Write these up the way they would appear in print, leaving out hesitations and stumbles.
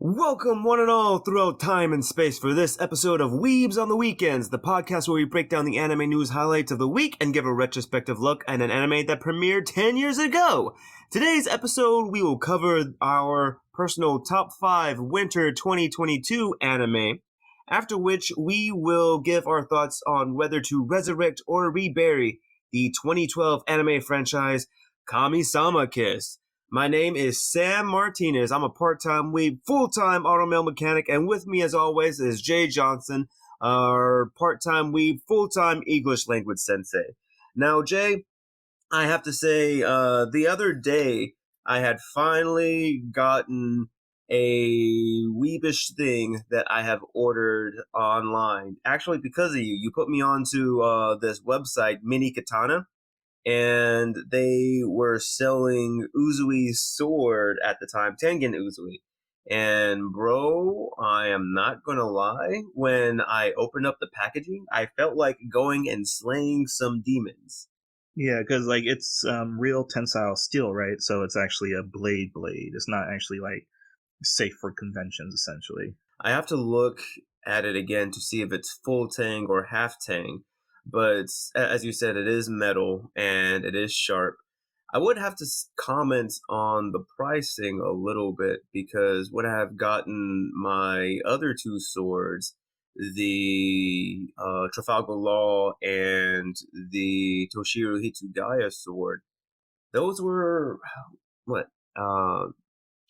Welcome, one and all, throughout time and space for this episode of Weebs on the Weekends, the podcast where we break down the anime news highlights of the week and give a retrospective look at an anime that premiered 10 years ago. Today's episode, we will cover our personal top 5 winter 2022 anime, after which we will give our thoughts on whether to resurrect or rebury the 2012 anime franchise Kamisama Kiss. My name is Sam Martinez. I'm a part-time weeb, full-time automail mechanic, and with me, as always, is Jay Johnson, our part-time weeb, full-time English language sensei. Now, Jay, I have to say, the other day, I had finally gotten a weebish thing that I have ordered online. Actually, because of you. You put me onto this website, Mini Katana, and they were selling Uzui's sword at the time, Tengen Uzui. And bro, I am not gonna lie, when I opened up the packaging, I felt like going and slaying some demons. Yeah, because it's real tensile steel, right? So it's actually a blade. It's not actually safe for conventions, essentially. I have to look at it again to see if it's full tang or half tang. But as you said, it is metal and it is sharp. I would have to comment on the pricing a little bit because when I have gotten my other two swords, the Trafalgar Law and the Toshiro Hitsugaya sword, those were what?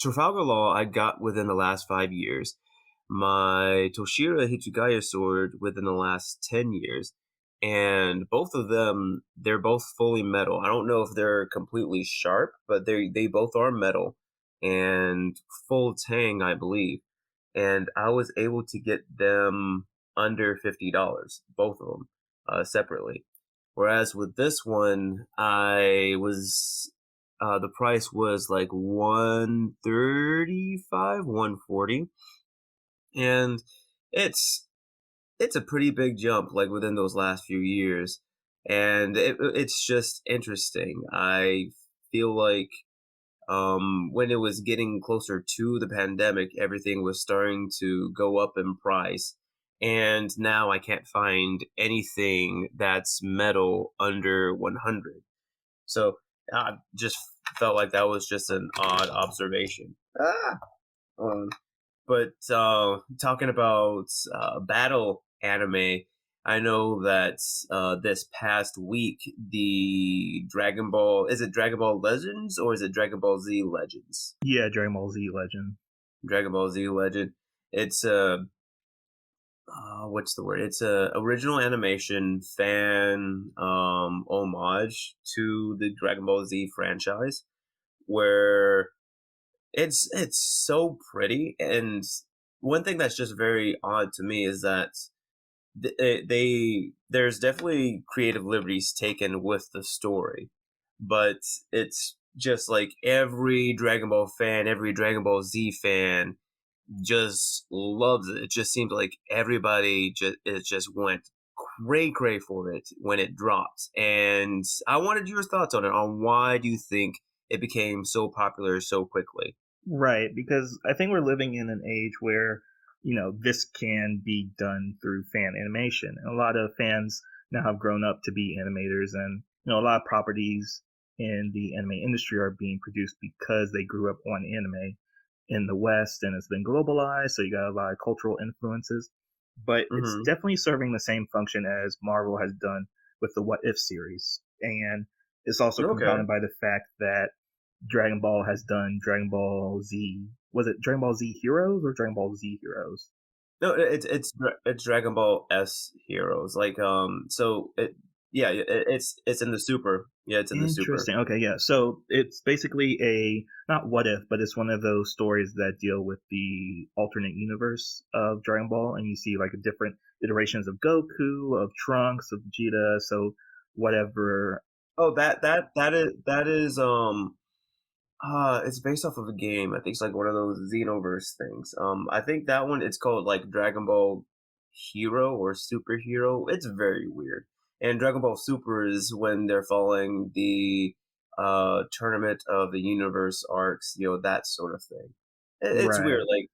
Trafalgar Law I got within the last 5 years. My Toshiro Hitsugaya sword within the last 10 years. And both of them, they're both fully metal. I don't know if they're completely sharp, but they both are metal and full tang, I believe. And I was able to get them under $50, both of them, separately. Whereas with this one, the price was like 135, 140, and it's a pretty big jump, like within those last few years, and it's just interesting. I feel like when it was getting closer to the pandemic, everything was starting to go up in price, and now I can't find anything that's metal under 100. So I just felt like that was just an odd observation. But talking about battle anime, I know that this past week, the Dragon Ball, is it Dragon Ball Legends or is it Dragon Ball Z Legends? Yeah, Dragon Ball Z Legend. Dragon Ball Z Legend. It's what's the word? It's a original animation fan homage to the Dragon Ball Z franchise, where it's so pretty. And one thing that's just very odd to me is that there's definitely creative liberties taken with the story, but it's just like every Dragon Ball fan, every Dragon Ball Z fan just loves it. It just seems like everybody just went cray for it when it dropped. And I wanted your thoughts on it, on why do you think it became so popular so quickly? Right, because I think we're living in an age where, this can be done through fan animation. And a lot of fans now have grown up to be animators, and, a lot of properties in the anime industry are being produced because they grew up on anime in the West and it's been globalized, so you got a lot of cultural influences. But it's definitely serving the same function as Marvel has done with the What If series. And it's also compounded by the fact that Dragon Ball has done Dragon Ball Z. Was it Dragon Ball Z Heroes or Dragon Ball Z Heroes? No, it's Dragon Ball S Heroes. It's in the Super. Yeah, it's in the Super. Interesting. Okay, yeah. So it's basically not What If, but it's one of those stories that deal with the alternate universe of Dragon Ball, and you see different iterations of Goku, of Trunks, of Vegeta. So whatever. Oh, that is it's based off of a game. I think it's like one of those Xenoverse things. I think that one, it's called like Dragon Ball Hero or Superhero. It's very weird. And Dragon Ball Super is when they're following the Tournament of the Universe arcs, that sort of thing. It's Right. weird. Like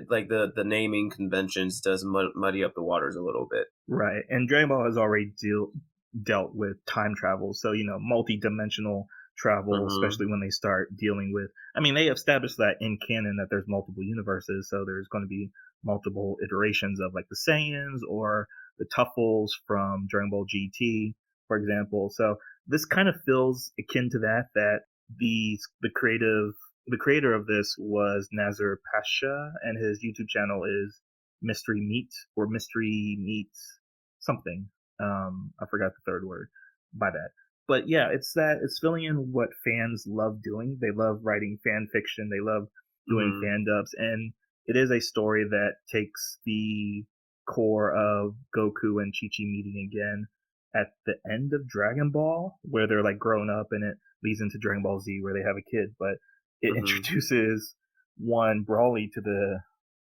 like the naming conventions does muddy up the waters a little bit. Right. And Dragon Ball has already dealt with time travel. So, multi-dimensional travel, Mm-hmm. especially when they start dealing with, I mean, they established that in canon that there's multiple universes. So there's going to be multiple iterations of like the Saiyans or the Tuffles from Dragon Ball GT, for example. So this kind of feels akin to that the creator of this was Nazar Pasha, and his YouTube channel is Mystery Meat or Mystery Meats something. I forgot the third word. My bad. But yeah, it's filling in what fans love doing. They love writing fan fiction. They love doing Mm-hmm. fan dubs, and it is a story that takes the core of Goku and Chi Chi meeting again at the end of Dragon Ball, where they're like grown up, and it leads into Dragon Ball Z, where they have a kid. But it Mm-hmm. introduces one Brawly to the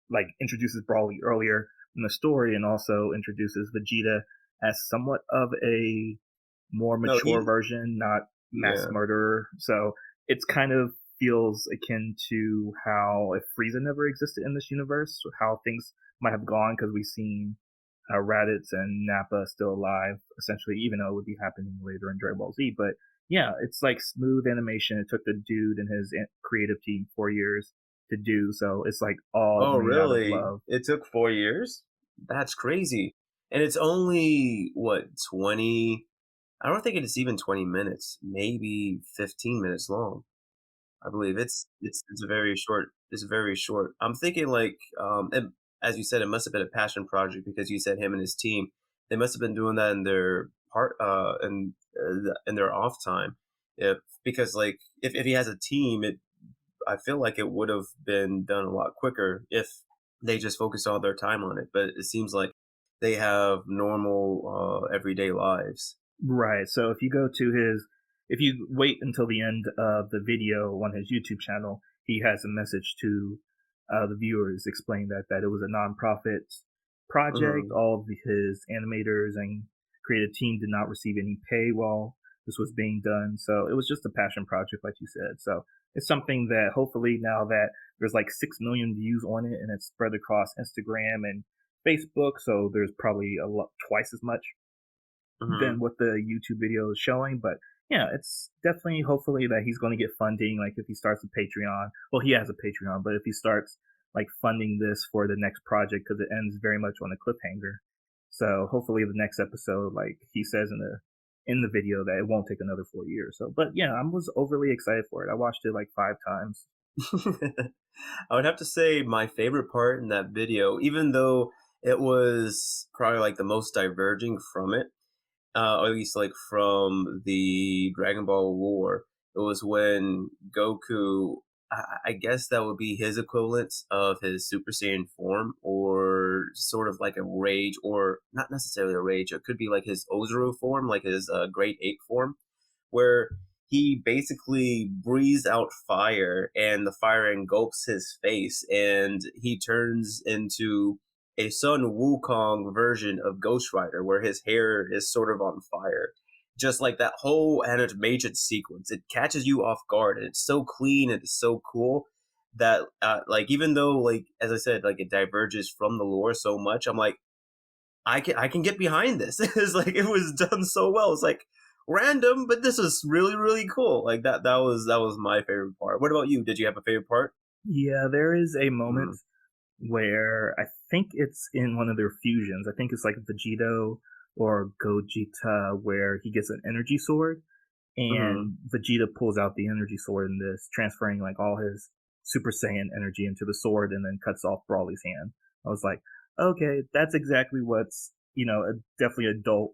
like introduces Brawly earlier in the story, and also introduces Vegeta as somewhat of a more No, mature he version, not mass yeah. murderer. So it's kind of feels akin to how if Frieza never existed in this universe, how things might have gone because we've seen Raditz and Nappa still alive, essentially, even though it would be happening later in Dragon Ball Z. But yeah, it's like smooth animation. It took the dude and his creative team 4 years to do, so it's like all Oh, made out of really? love. It took 4 years? That's crazy. And it's only what 20? I don't think it's even 20 minutes. Maybe 15 minutes long. I believe it's a very short. It's very short. I'm thinking like and as you said, it must have been a passion project because you said him and his team. They must have been doing that in their in their off time. If because like if he has a team, it I feel like it would have been done a lot quicker if they just focused all their time on it. But it seems like they have normal everyday lives. Right. So if you wait until the end of the video on his YouTube channel, he has a message to the viewers explaining that it was a nonprofit project. Hmm. All of his animators and creative team did not receive any pay while this was being done. So it was just a passion project, like you said. So it's something that hopefully now that there's like 6 million views on it and it's spread across Instagram and Facebook, so there's probably a lot twice as much than Hmm. what the YouTube video is showing. But yeah, it's definitely hopefully that he's going to get funding. Like if he starts a Patreon, well, he has a Patreon, but if he starts like funding this for the next project, because it ends very much on a cliffhanger. So hopefully the next episode, like he says in the video, that it won't take another 4 years. So, but yeah, I was overly excited for it. I watched it like 5 times. I would have to say my favorite part in that video, even though it was probably like the most diverging from it, or at least like from the Dragon Ball War. It was when Goku, I guess that would be his equivalent of his Super Saiyan form, or sort of like a rage, or not necessarily a rage. It could be like his Ozuru form, like his Great Ape form, where he basically breathes out fire and the fire engulfs his face and he turns into a Sun Wukong version of Ghost Rider where his hair is sort of on fire. Just like that whole animation sequence, it catches you off guard and it's so clean and it's so cool that like even though like as I said like it diverges from the lore so much, I'm like I can get behind this. It's like it was done so well. It's like random, but this is really really cool. Like that was my favorite part. What about you? Did you have a favorite part? Yeah, there is a moment Mm, where I think it's in one of their fusions. I think it's like Vegito or Gogeta, where he gets an energy sword, mm-hmm. and Vegeta pulls out the energy sword in this, transferring like all his Super Saiyan energy into the sword, and then cuts off Brawly's hand. I was like, okay, that's exactly what's definitely adult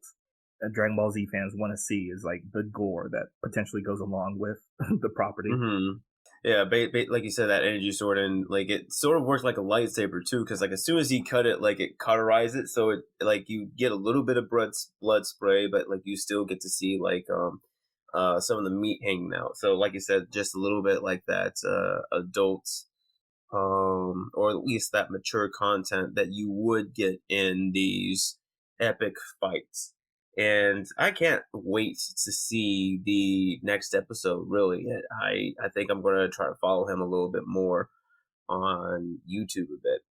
Dragon Ball Z fans want to see is like the gore that potentially goes along with the property. Mm-hmm. Yeah, like you said, that energy sword and like it sort of works like a lightsaber too, because like as soon as he cut it, like it cauterized it, so it like you get a little bit of blood spray, but like you still get to see like some of the meat hanging out. So like you said, just a little bit like that adult or at least that mature content that you would get in these epic fights. And I can't wait to see the next episode. Really, I think I'm gonna try to follow him a little bit more. on YouTube a bit.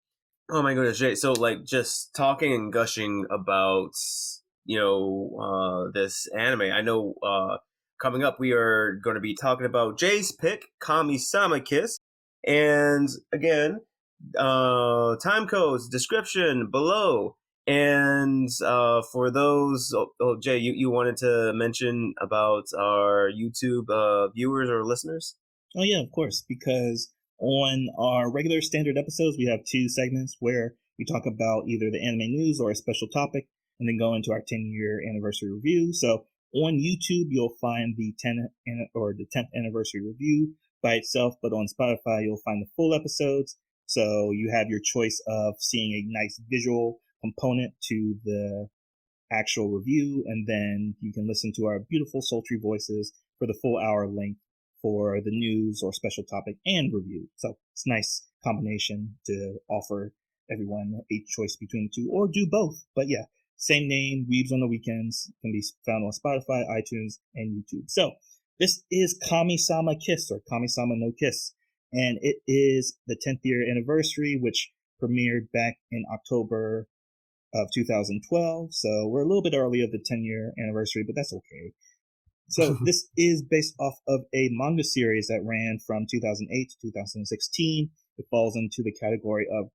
Oh my goodness, Jay. So like just talking and gushing about, this anime. I know coming up we are going to be talking about Jay's pick, Kamisama Kiss. And again, time codes, description below. And for those, Jay, you wanted to mention about our YouTube viewers or listeners? Oh yeah, of course, because on our regular standard episodes, we have two segments where we talk about either the anime news or a special topic, and then go into our 10-year anniversary review. So on YouTube, you'll find the 10th anniversary review by itself, but on Spotify, you'll find the full episodes. So you have your choice of seeing a nice visual component to the actual review, and then you can listen to our beautiful sultry voices for the full hour length for the news or special topic and review. So it's a nice combination to offer everyone a choice between the two, or do both. But yeah, same name, Weebs on the Weekends, can be found on Spotify, iTunes, and YouTube. So this is Kamisama Kiss, or Kamisama no Kiss, and it is the 10th year anniversary, which premiered back in October of 2012. So we're a little bit early of the 10-year anniversary, but that's okay. So this is based off of a manga series that ran from 2008 to 2016. It falls into the category of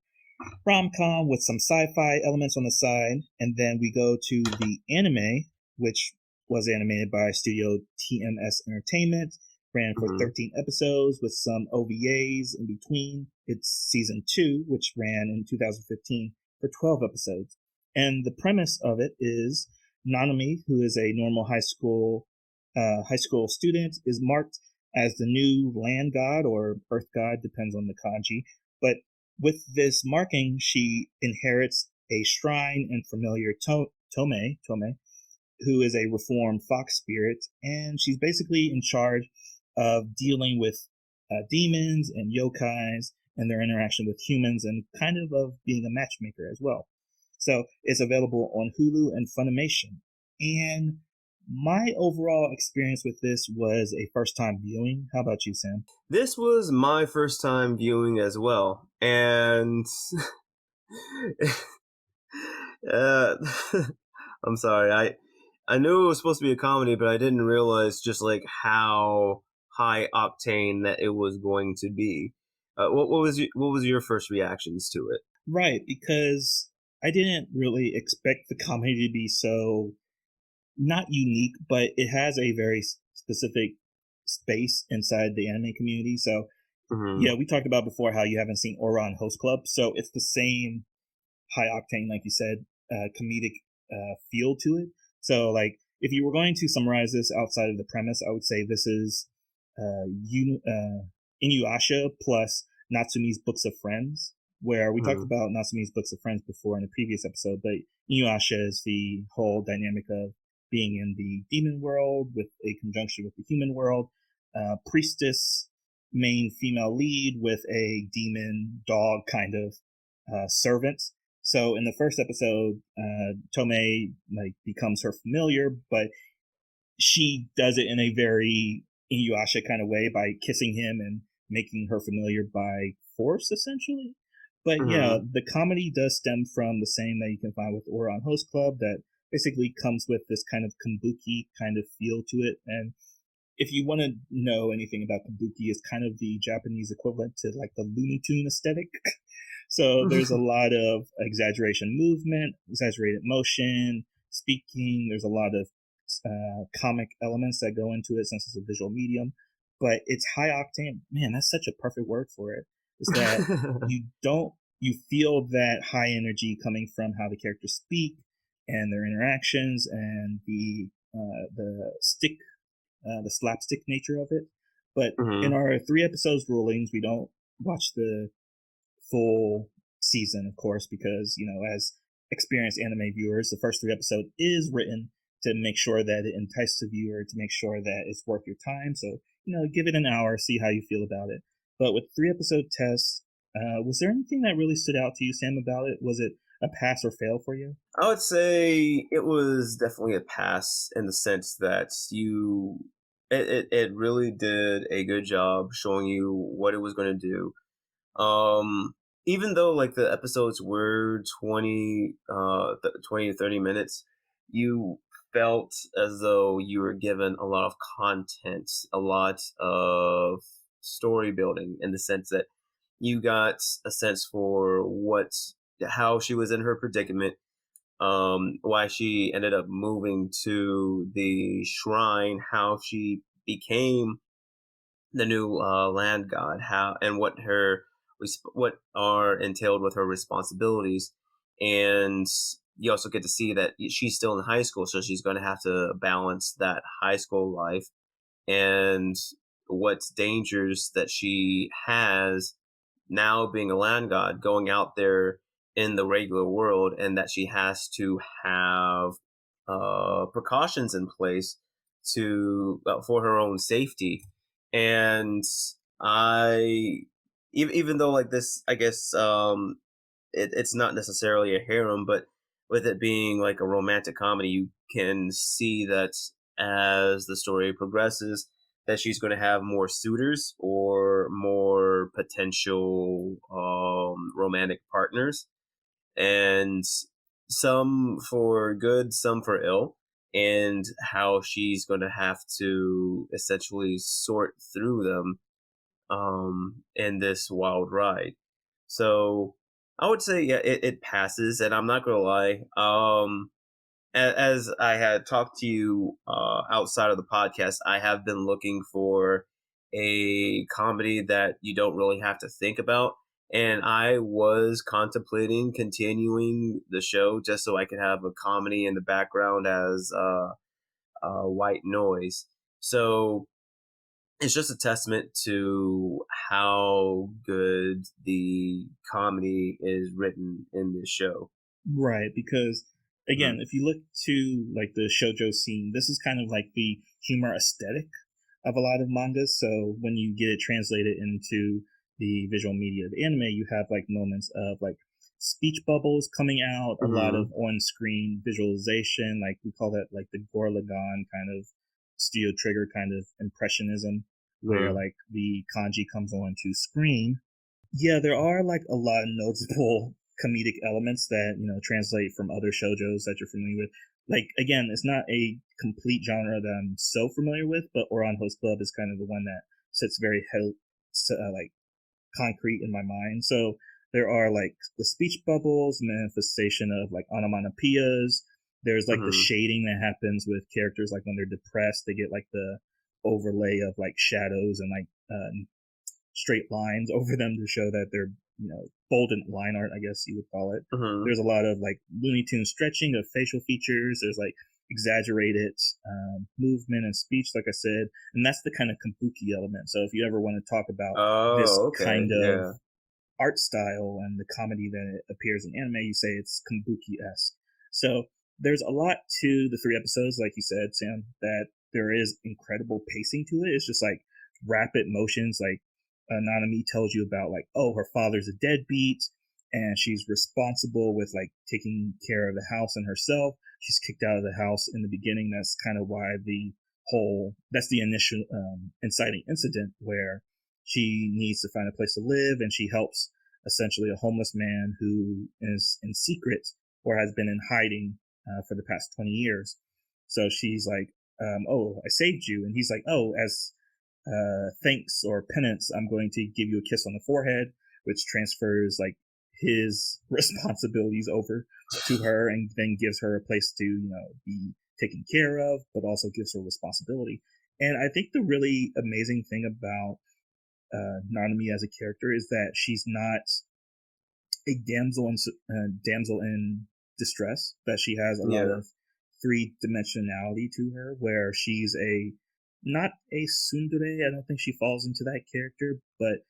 rom-com with some sci-fi elements on the side. And then we go to the anime, which was animated by Studio TMS Entertainment, ran for 13 episodes with some OVAs in between. It's season 2, which ran in 2015 for 12 episodes. And the premise of it is Nanami, who is a normal high school student, is marked as the new land god or earth god, depends on the kanji. But with this marking, she inherits a shrine and familiar Tome, who is a reformed fox spirit, and she's basically in charge of dealing with demons and yokais and their interaction with humans, and kind of being a matchmaker as well. So it's available on Hulu and Funimation. And my overall experience with this was a first time viewing. How about you, Sam? This was my first time viewing as well. And I'm sorry. I knew it was supposed to be a comedy, but I didn't realize just like how high octane that it was going to be. What was your first reactions to it? Right, because I didn't really expect the comedy to be so not unique, but it has a very specific space inside the anime community. So yeah, we talked about before how you haven't seen Ouran Host Club, so it's the same high octane, like you said, comedic feel to it. So like if you were going to summarize this outside of the premise, I would say this is Inuyasha plus Natsumi's Books of Friends, where we talked about Natsumi's Books of Friends before in a previous episode, but Inuyasha is the whole dynamic of being in the demon world with a conjunction with the human world, priestess, main female lead with a demon dog kind of servant. So in the first episode, Tome like becomes her familiar, but she does it in a very Inuyasha kind of way by kissing him and making her familiar by force, essentially. But yeah, the comedy does stem from the same that you can find with Ouran Host Club, that basically comes with this kind of kabuki kind of feel to it. And if you want to know anything about kabuki, it's kind of the Japanese equivalent to like the Looney Tune aesthetic. So there's a lot of exaggeration movement, exaggerated motion, speaking. There's a lot of comic elements that go into it since it's a visual medium. But it's high octane. Man, that's such a perfect word for it. Is that you feel that high energy coming from how the characters speak and their interactions and the slapstick nature of it. But in our 3 episodes rulings, we don't watch the full season, of course, because, as experienced anime viewers, the first 3 episodes is written to make sure that it entices the viewer, to make sure that it's worth your time. So, give it an hour, see how you feel about it. But with 3 episode tests, was there anything that really stood out to you, Sam, about it? Was it a pass or fail for you? I would say it was definitely a pass in the sense that it really did a good job showing you what it was going to do. Even though like the episodes were 20 to 30 minutes, you felt as though you were given a lot of content, a lot of story building, in the sense that you got a sense for how she was in her predicament, why she ended up moving to the shrine, how she became the new land god, how and what are entailed with her responsibilities. And you also get to see that she's still in high school, so she's going to have to balance that high school life and what dangers that she has now being a land god, going out there in the regular world, and that she has to have precautions in place to for her own safety. And I, even though like this, I guess it's not necessarily a harem, but with it being like a romantic comedy, you can see that as the story progresses, that she's going to have more suitors or more potential romantic partners, and some for good, some for ill, and how she's going to have to essentially sort through them in this wild ride. So I would say, yeah, it passes, and I'm not gonna lie. As I had talked to you outside of the podcast, I have been looking for a comedy that you don't really have to think about. And I was contemplating continuing the show just so I could have a comedy in the background as white noise. So it's just a testament to how good the comedy is written in this show. Right, because Mhm. again, if you look to like the shoujo scene, this is kind of like the humor aesthetic of a lot of mangas. So when you get it translated into the visual media of anime, you have like moments of like speech bubbles coming out, a lot of Mhm. on-screen visualization, like we call that like the Gorlagon kind of studio trigger kind of impressionism, where Mhm. like the kanji comes onto screen. Yeah, there are like a lot of noticeable comedic elements that translate from other shojos that you're familiar with. Like again, it's not a complete genre that I'm so familiar with, but Oran Host Club is kind of the one that sits very like concrete in my mind. So there are like the speech bubbles, manifestation of like onomatopoeias. There's like the Mhm. shading that happens with characters, like when they're depressed, they get like the overlay of like shadows and like straight lines over them to show that they're bolded line art, I guess you would call it. Mhm. There's a lot of like Looney Tune stretching of facial features. There's like exaggerated movement and speech, like I said, and that's the kind of kabuki element. So if you ever want to talk about this Oh, okay. kind of Yeah. art style and the comedy that appears in anime, you say it's kabuki-esque. So there's a lot to the 3 episodes, like you said, Sam, that there is incredible pacing to it. It's just like rapid motions. Like Nanami tells you about like, oh, her father's a deadbeat and she's responsible with like taking care of the house and herself. She's kicked out of the house in the beginning. That's kind of why that's the initial inciting incident where she needs to find a place to live, and she helps essentially a homeless man who is in secret or has been in hiding for the past 20 years. So she's like, oh, I saved you. And he's like, oh, as thanks or penance, I'm going to give you a kiss on the forehead, which transfers like his responsibilities over to her and then gives her a place to, be taken care of, but also gives her responsibility. And I think the really amazing thing about Nanami as a character is that she's not a damsel in distress. That she has a lot Yeah. of three dimensionality to her, where she's a not a tsundere. I don't think she falls into that character, but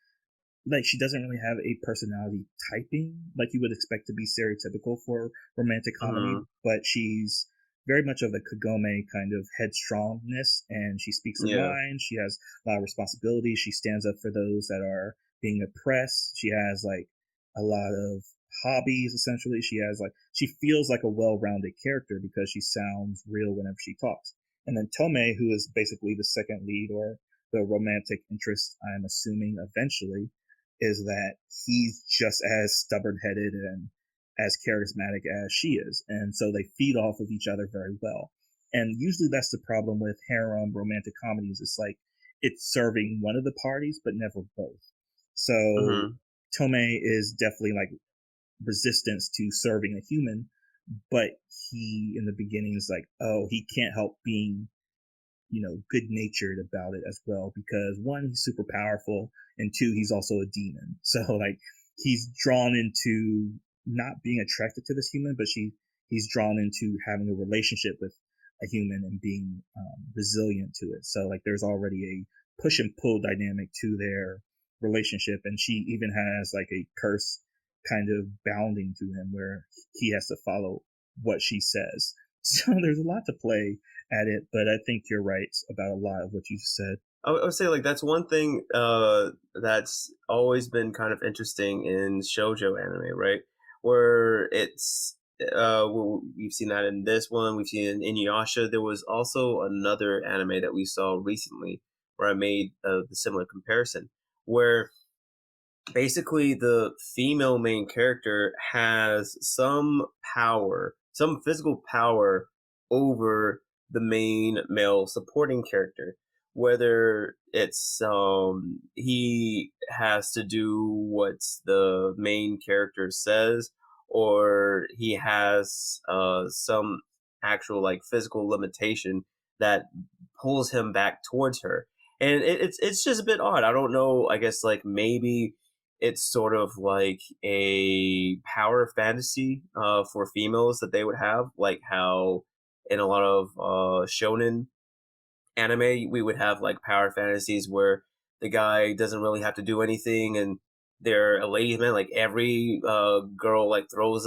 like she doesn't really have a personality typing like you would expect to be stereotypical for romantic comedy, Mhm. but she's very much of the Kagome kind of headstrongness, and she speaks her Yeah. mind. She has a lot of responsibility. She stands up for those that are being oppressed. She has like a lot of hobbies essentially. She feels like a well-rounded character because she sounds real whenever she talks. And then Tome, who is basically the second lead or the romantic interest, I'm assuming eventually, is that he's just as stubborn-headed and as charismatic as she is, and so they feed off of each other very well. And usually that's the problem with harem romantic comedies. It's like it's serving one of the parties, but never both. So Hmm. Tomei is definitely like resistance to serving a human, but he in the beginning is like, oh, he can't help being good natured about it as well because one, he's super powerful, and two, he's also a demon. So like he's drawn into not being attracted to this human, but he's drawn into having a relationship with a human and being resilient to it. So like there's already a push and pull dynamic to their relationship, and she even has like a curse kind of bounding to him where he has to follow what she says. So there's a lot to play at it, but I think you're right about a lot of what you said. I would say like that's one thing that's always been kind of interesting in shoujo anime, right? Where we've seen that in this one, we've seen it in Inuyasha. There was also another anime that we saw recently where I made the similar comparison, where basically the female main character has some power, some physical power over the main male supporting character. Whether it's he has to do what the main character says, or he has some actual like physical limitation that pulls him back towards her. And it's just a bit odd. I don't know. I guess like maybe it's sort of like a power fantasy for females that they would have, like how in a lot of shonen anime we would have like power fantasies where the guy doesn't really have to do anything and they're a ladies man, like every girl like throws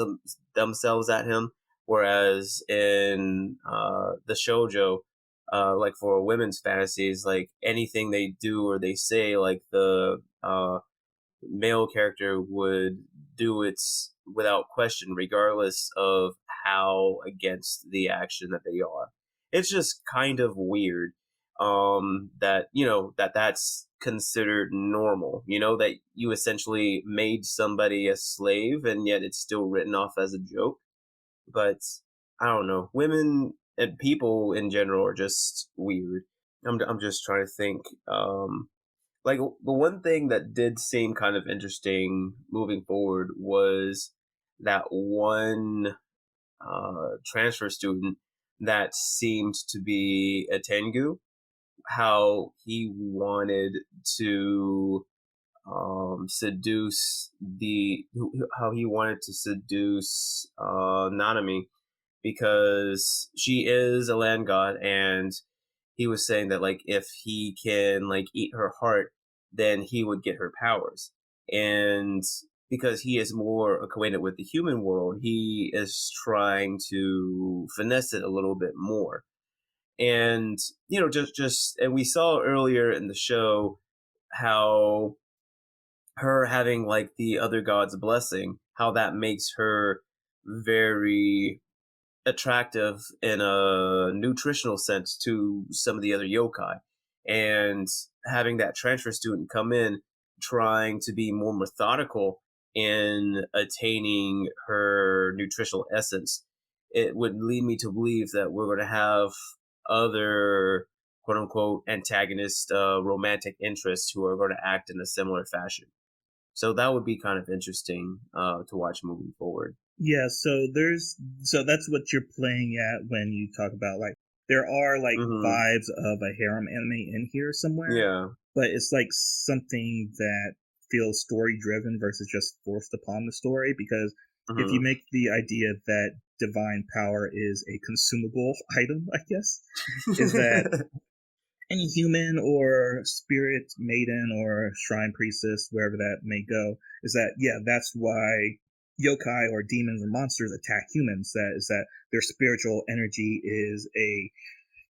themselves at him, whereas in the shoujo, like for women's fantasies, like anything they do or they say, like the male character would do it without question, regardless of how against the action that they are. It's just kind of weird that that's considered normal. That you essentially made somebody a slave, and yet it's still written off as a joke. But I don't know, women and people in general are just weird. I'm just trying to think. Like the one thing that did seem kind of interesting moving forward was that one transfer student that seemed to be a Tengu, how he wanted to seduce how he wanted to seduce Nanami because she is a land god, and he was saying that like if he can like eat her heart, then he would get her powers. And because he is more acquainted with the human world, he is trying to finesse it a little bit more. And just and we saw earlier in the show how her having like the other god's blessing, how that makes her very attractive in a nutritional sense to some of the other yokai. And having that transfer student come in trying to be more methodical in attaining her nutritional essence, it would lead me to believe that we're going to have other quote unquote antagonist romantic interests who are going to act in a similar fashion. So that would be kind of interesting to watch moving forward. Yeah, so that's what you're playing at when you talk about like there are like Hmm. vibes of a harem anime in here somewhere, Yeah. but it's like something that feels story driven versus just forced upon the story because if you Hmm. make the idea that divine power is a consumable item, I guess, is that any human or spirit maiden or shrine priestess, wherever that may go, is that yeah, that's why yokai or demons or monsters attack humans. That is that their spiritual energy is a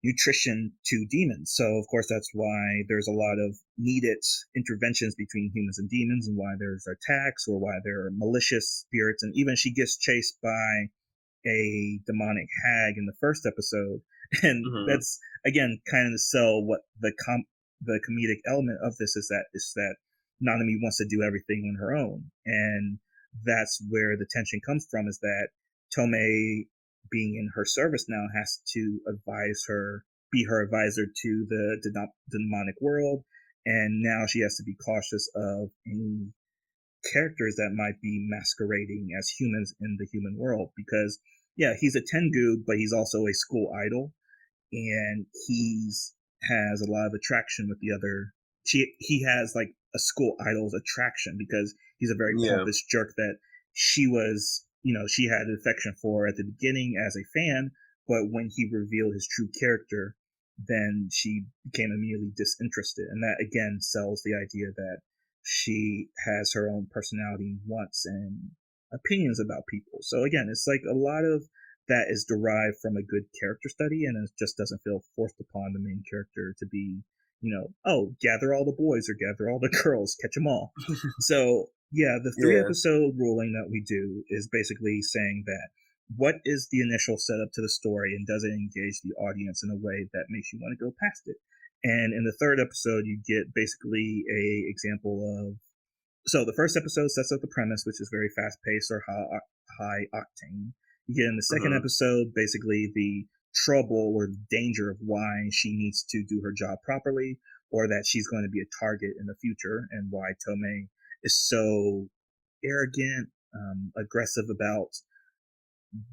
nutrition to demons. So of course that's why there's a lot of needed interventions between humans and demons, and why there's attacks or why there are malicious spirits, and even she gets chased by a demonic hag in the first episode, and Hmm. that's again kind of to sell what the comedic element of this is that Nanami wants to do everything on her own. And that's where the tension comes from, is that Tomei, being in her service now, has to advise her, be her advisor to the demonic world. And now she has to be cautious of any characters that might be masquerading as humans in the human world. Because, yeah, he's a Tengu, but he's also a school idol, and he's has a lot of attraction with the other. He has like a school idol's attraction because he's a very Yeah. pompous jerk that she was, she had an affection for at the beginning as a fan, but when he revealed his true character, then she became immediately disinterested, and that again sells the idea that she has her own personality, wants, and opinions about people. So again, it's like a lot of that is derived from a good character study, and it just doesn't feel forced upon the main character to be, oh, gather all the boys or gather all the girls, catch them all. So yeah, the three Yeah. episode ruling that we do is basically saying that what is the initial setup to the story, and does it engage the audience in a way that makes you want to go past it? And in the third episode, you get basically a example of, so the first episode sets up the premise, which is very fast paced or high octane. You get in the second Hmm. episode basically the trouble or the danger of why she needs to do her job properly, or that she's going to be a target in the future, and why Tomei is so arrogant, aggressive about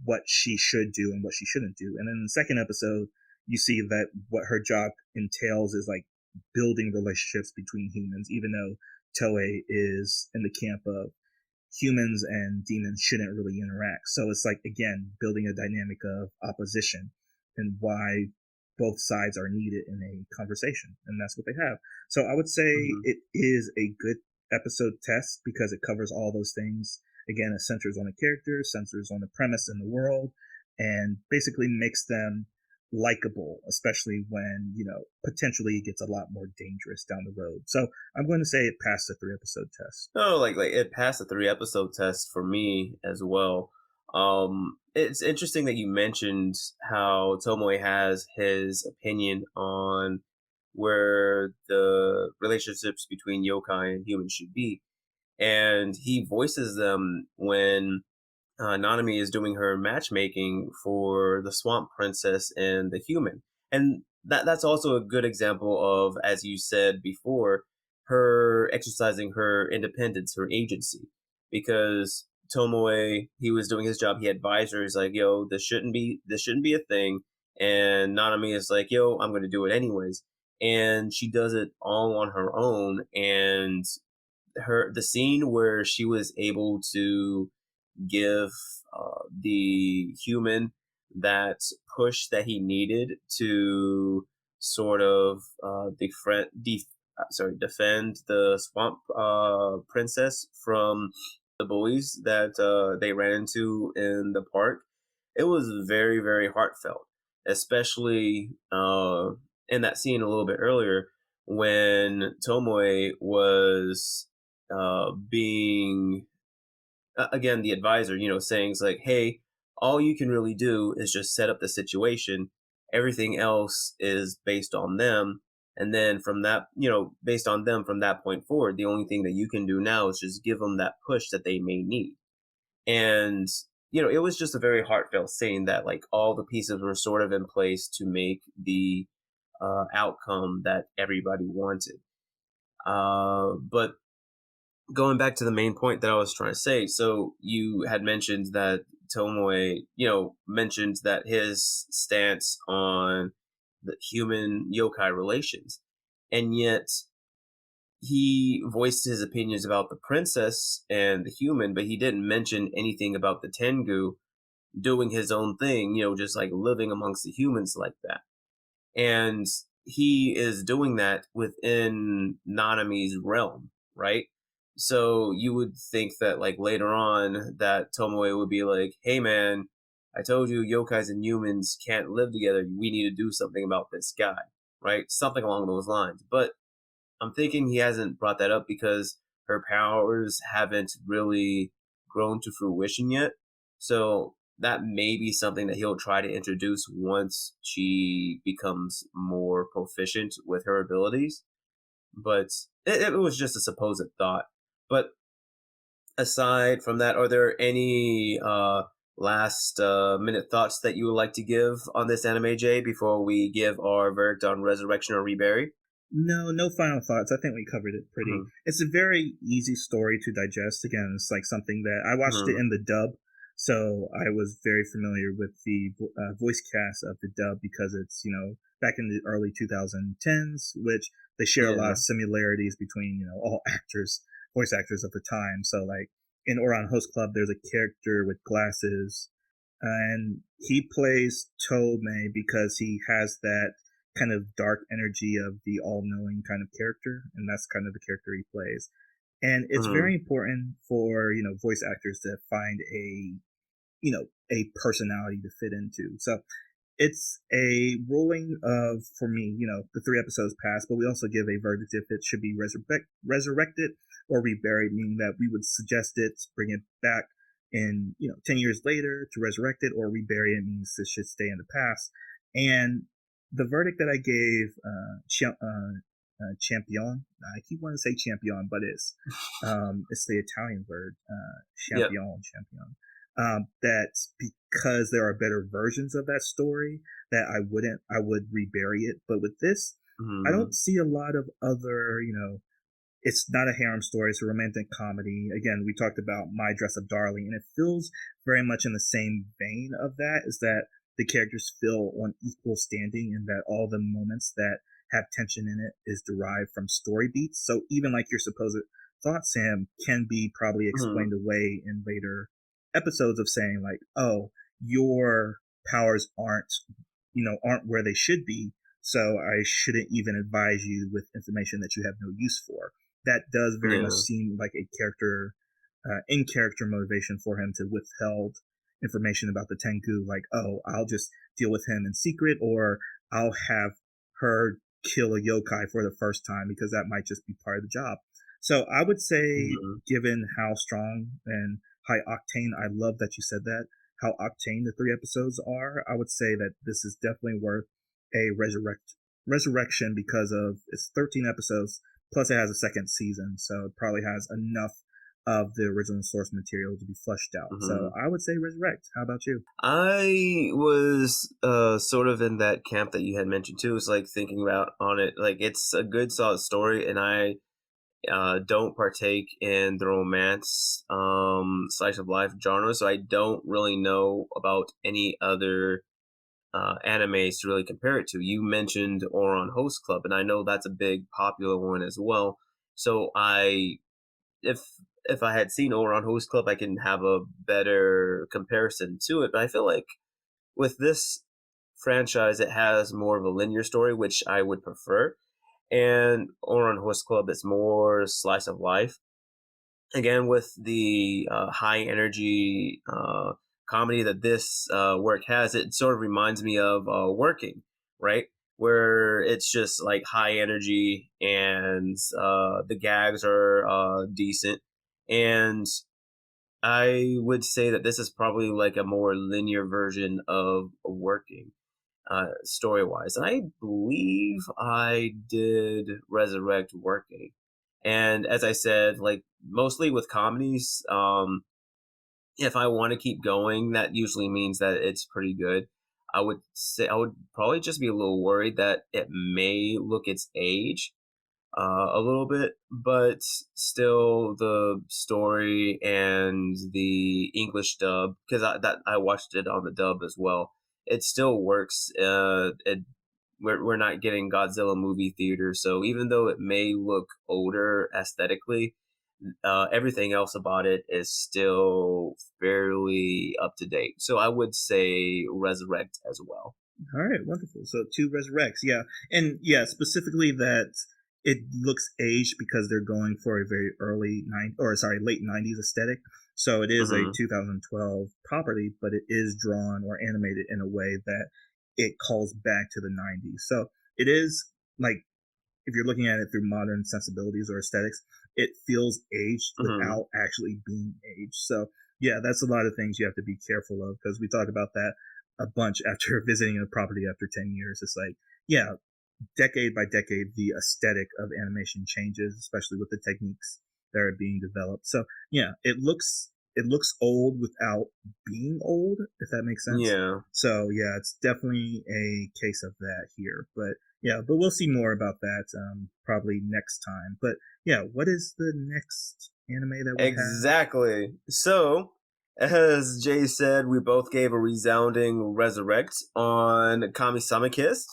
what she should do and what she shouldn't do. And then in the second episode, you see that what her job entails is like building relationships between humans, even though Toei is in the camp of humans and demons shouldn't really interact. So it's like, again, building a dynamic of opposition and why both sides are needed in a conversation. And that's what they have. So I would say Hmm. it is a good episode test because it covers all those things. Again, it centers on the characters, centers on the premise and the world, and basically makes them likable, especially when, potentially it gets a lot more dangerous down the road. So I'm going to say it passed the 3 episode test. No, like it passed the 3 episode test for me as well. It's interesting that you mentioned how Tomoe has his opinion on where the relationships between yokai and humans should be, and he voices them when Nanami is doing her matchmaking for the Swamp Princess and the human. And that's also a good example of, as you said before, her exercising her independence, her agency. Because Tomoe, he was doing his job, he advised her, he's like, yo, this shouldn't be a thing. And Nanami is like, yo, I'm gonna do it anyways. And she does it all on her own. And the scene where she was able to give the human that push that he needed to sort of defend the swamp princess from the bullies that they ran into in the park. It was very, very heartfelt, especially in that scene a little bit earlier when Tomoe was being again the advisor, saying it's like, hey, all you can really do is just set up the situation. Everything else is based on them. And then from that, based on them from that point forward, the only thing that you can do now is just give them that push that they may need. And, it was just a very heartfelt saying that like all the pieces were sort of in place to make the outcome that everybody wanted. But going back to the main point that I was trying to say, so you had mentioned that Tomoe, mentioned that his stance on the human yokai relations, and yet he voiced his opinions about the princess and the human, but he didn't mention anything about the Tengu doing his own thing, just like living amongst the humans like that. And he is doing that within Nanami's realm, right? So you would think that like later on that Tomoe would be like, "Hey man, I told you yokais and humans can't live together. We need to do something about this guy." Right? Something along those lines. But I'm thinking he hasn't brought that up because her powers haven't really grown to fruition yet. So that may be something that he'll try to introduce once she becomes more proficient with her abilities. but it was just a supposed thought. But aside from that, are there any last minute thoughts that you would like to give on this anime, Jay, before we give our verdict on Resurrection or Rebury? No, no final thoughts. I think we covered it pretty. Mm-hmm. It's a very easy story to digest. Again, it's like something that I watched it Mm-hmm. in the dub, so I was very familiar with the voice cast of the dub because it's back in the early 2010s, which they share a lot Yeah. of similarities between all actors, voice actors of the time. So like in Oran Host Club, there's a character with glasses, and he plays Tomei because he has that kind of dark energy of the all-knowing kind of character, and that's kind of the character he plays. And it's Mm-hmm. very important for voice actors to find a personality to fit into. So it's a ruling of, for me, the 3 episodes passed, but we also give a verdict if it should be resurrected or reburied, meaning that we would suggest it, bring it back in 10 years later to resurrect it, or rebury it means it should stay in the past. And the verdict that I gave Champion, I keep wanting to say Champion, but it's the Italian word, Yep. Champion. That because there are better versions of that story, that I would rebury it. But with this, I Mm-hmm. don't see a lot of other, it's not a harem story, it's a romantic comedy. Again, we talked about My Dress Up Darling, and it feels very much in the same vein of that, is that the characters feel on equal standing, and that all the moments that have tension in it is derived from story beats. So even like your supposed thought, Sam, can be probably Mm-hmm. explained away in later episodes of saying like, oh, your powers aren't where they should be, so I shouldn't even advise you with information that you have no use for. That does very much Yeah. seem like a character, in character motivation for him to withheld information about the Tengu. Like, oh, I'll just deal with him in secret, or I'll have her kill a yokai for the first time because that might just be part of the job. So I would say, Mm-hmm. given how strong and high octane, I love that you said that, how octane the 3 episodes are, I would say that this is definitely worth a resurrection because of its 13 episodes. Plus, it has a second season, so it probably has enough of the original source material to be flushed out. So Mm-hmm. I would say resurrect. How about you? I was sort of in that camp that you had mentioned too. It's like thinking about on it, like it's a good solid story, and I don't partake in the romance slice of life genre, so I don't really know about any other animes to really compare it to. You mentioned Oron Host Club, and I know that's a big popular one as well. So if if I had seen Oron Host Club, I can have a better comparison to it. But I feel like with this franchise, it has more of a linear story, which I would prefer. And Oron Host Club, it's more slice of life. Again, with the high energy comedy that this work has, it sort of reminds me of Working, right? Where it's just like high energy and the gags are decent. And I would say that this is probably like a more linear version of Working story wise. And I believe I did resurrect Working. And as I said, like mostly with comedies, if I want to keep going, that usually means that it's pretty good. I would say I would probably just be a little worried that it may look its age a little bit, but still the story and the English dub, because I watched it on the dub as well. It still works. We're not getting Godzilla movie theater, so even though it may look older aesthetically, everything else about it is still fairly up to date. So I would say Resurrect as well. All right, wonderful. So two resurrects, yeah, and yeah, specifically that it looks aged because they're going for a very late '90s aesthetic. So it is a Hmm. 2012 property, but it is drawn or animated in a way that it calls back to the '90s. So it is like, if you're looking at it through modern sensibilities or aesthetics, it feels aged Hmm. without actually being aged. So yeah, that's a lot of things you have to be careful of, because we talk about that a bunch after visiting a property after 10 years. It's like, yeah, decade by decade, the aesthetic of animation changes, especially with the techniques that are being developed. So yeah, it looks old without being old, if that makes sense. Yeah. So yeah, it's definitely a case of that here. But yeah, but we'll see more about that probably next time. But yeah, what is the next anime that we have? Exactly. So, as Jay said, we both gave a resounding resurrect on Kamisama Kiss.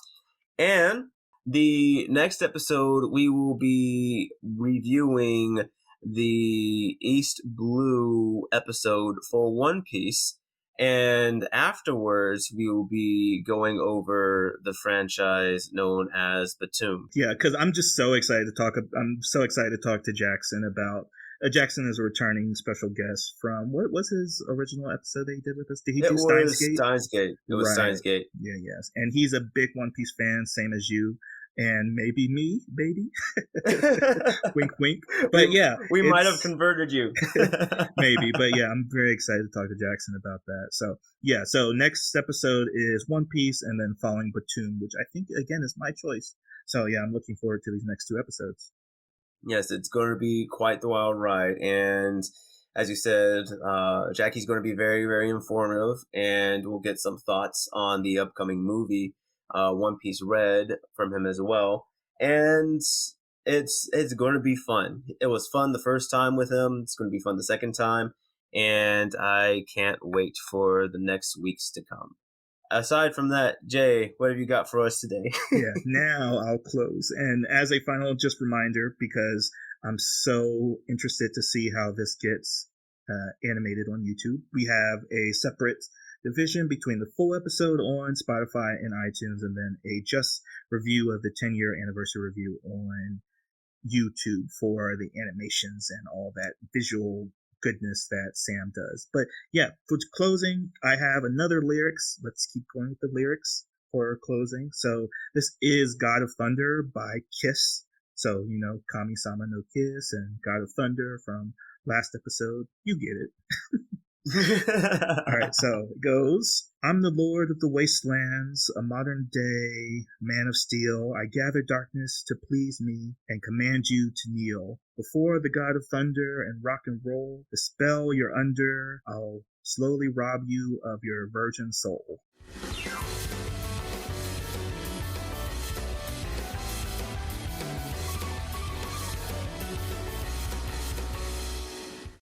And the next episode, we will be reviewing the East Blue episode for One Piece. And afterwards, we will be going over the franchise known as Batum. Yeah, because I'm just so excited to talk. I'm so excited to talk to Jackson about. Jackson is a returning special guest from what was his original episode that he did with us? Did he It do Steins was Gate? Steins Gate. It was Right. Steins Gate. Yeah, yes. And he's a big One Piece fan, same as you. And maybe me, baby. Wink, wink. But yeah. We might have converted you. Maybe. But yeah, I'm very excited to talk to Jackson about that. So yeah, so next episode is One Piece and then following Batum, which I think, again, is my choice. So yeah, I'm looking forward to these next 2 episodes. Yes, it's going to be quite the wild ride. And as you said, Jackie's going to be very, very informative. And we'll get some thoughts on the upcoming movie, One Piece Red, from him as well. And it's going to be fun. It was fun the first time with him. It's going to be fun the second time. And I can't wait for the next weeks to come. Aside from that, Jay, what have you got for us today? Yeah, now I'll close. And as a final just reminder, because I'm so interested to see how this gets animated on YouTube, we have a separate division between the full episode on Spotify and iTunes, and then a just review of the 10-year anniversary review on YouTube for the animations and all that visual goodness that Sam does. But yeah, for closing, I have another lyrics. Let's keep going with the lyrics for closing. So this is God of Thunder by Kiss. So, you know, Kami-sama no Kiss and God of Thunder from last episode. You get it. All right, so it goes. I'm the Lord of the Wastelands, a modern day man of steel. I gather darkness to please me and command you to kneel before the God of thunder and rock and roll. The spell you're under, I'll slowly rob you of your virgin soul.